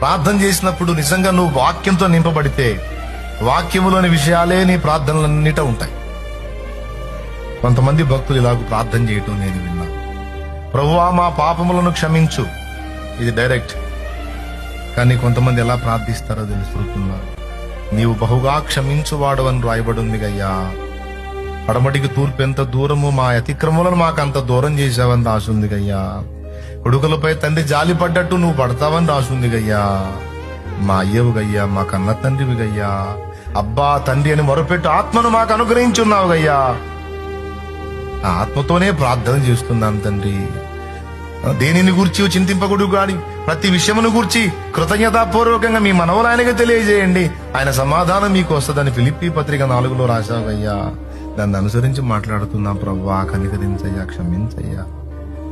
ప్రార్థన చేసినప్పుడు నిజంగా నువ్వు వాక్యంతో నింపబడితే వాక్యములోని విషయాలే నీ ప్రార్థనలన్నిట ఉంటాయి. కొంతమంది భక్తులు ఇలాగ ప్రార్థన చేయటం నేను విన్నా. ప్రభువా మా పాపములను క్షమించు, ఇది డైరెక్ట్. కానీ కొంతమంది ఎలా ప్రార్థిస్తారో తెలుసుకున్నారు. నీవు బహుగా క్షమించువాడు అని రాయబడి ఉంది గయ్యా. పడమటికి తూర్పు ఎంత దూరము, మా అతిక్రమములను మాకంత దూరం చేశావని రాసుంది గయ్యా. కొడుకులపై తండ్రి జాలి పడ్డట్టు నువ్వు పడతావని రాసుంది గయ్యా. మా అయ్యవు గయ్యా, మా కన్న తండ్రివి గయ్యా. అబ్బా తండ్రి అని మొరపెట్టు ఆత్మను మాకు అనుగ్రహించున్నావు గయ్యా. ఆ ఆత్మతోనే ప్రార్థన చేస్తున్నాం తండ్రి. దేనిని గూర్చి చింతింపకుడు గాని ప్రతి విషయమును గూర్చి కృతజ్ఞతాపూర్వకంగా మీ మనవులు ఆయనగా తెలియజేయండి, ఆయన సమాధానం మీకు వస్తుందని ఫిలిప్పీ పత్రిక 4లో రాశావయ్యా. దాన్ని అనుసరించి మాట్లాడుతున్నాం. ప్రభువా కనికరించయ్యా, క్షమించయ్యా,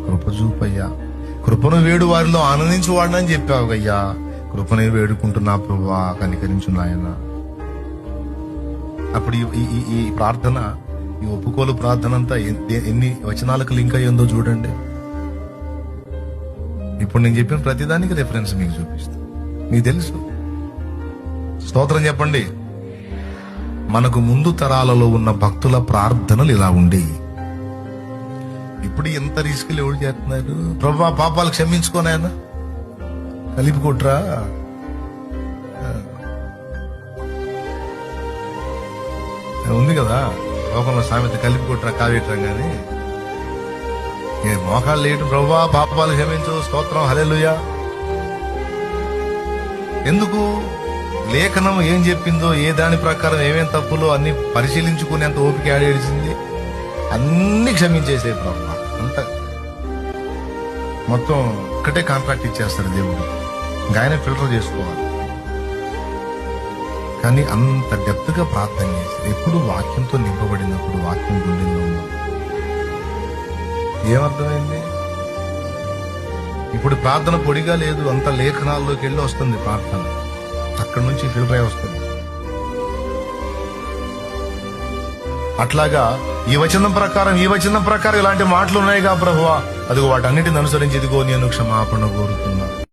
కృప చూపయ్యా. కృపను వేడు వారిలో ఆనందించు వాడని చెప్పావు గయ్యా. కృపను వేడుకుంటున్నా ప్రభువా, కనికరించు నాయన. అప్పుడు ఈ ప్రార్థన, ఈ ఒప్పుకోలు ప్రార్థన అంతా ఎన్ని వచనాలకు లింక్ అయ్యిందో చూడండి. ఇప్పుడు నేను చెప్పిన ప్రతిదానికి రెఫరెన్స్ మీకు చూపిస్తాను, మీకు తెలుసు. స్తోత్రం చెప్పండి. మనకు ముందు తరాలలో ఉన్న భక్తుల ప్రార్థనలు ఇలా ఉండేవి. ఇప్పుడు ఎంత రిస్కులు ఎవరు చేస్తున్నారు? ప్రభువా పాపాలు క్షమించుకోనాయన, కలిపి కొట్రా. ఉంది కదా లోకంలో సామెత, కలిపి కొట్రా కావేట్రం. కానీ మోకాళ్ళు లేటు, ప్రభువా పాపాలు క్షమించు, స్తోత్రం, హల్లెలూయా. ఎందుకు? లేఖనం ఏం చెప్పిందో, ఏ దాని ప్రకారం ఏమేం తప్పులో అన్ని పరిశీలించుకునేంత ఓపిక ఆడేసింది. అన్ని క్షమించేసే ప్రభువా. అంత మొత్తం ఒక్కటే కాంట్రాక్ట్ ఇచ్చేస్తారు దేవుడు, ఇంకా ఆయన ఫిల్టర్ చేసుకోవాలి. కానీ అంత డెప్త్ గా ప్రార్థన చేసి ఎప్పుడు వాక్యంతో నింపబడినప్పుడు, వాక్యం గుండెల్లో ఏమర్థమైంది? ఇప్పుడు ప్రార్థన పొడిగా లేదు, అంత లేఖనాల్లోకి వెళ్ళి వస్తుంది ప్రార్థన, అక్కడి నుంచి ఫిల్టర్ అయి వస్తుంది. అట్లాగా ఈ వచనం ప్రకారం ఇలాంటి మాటలు ఉన్నాయిగా ప్రభువా, అదిగో వాటన్నిటిని అనుసరించి ఇదిగో నేను క్షమాపణ కోరుతున్నా.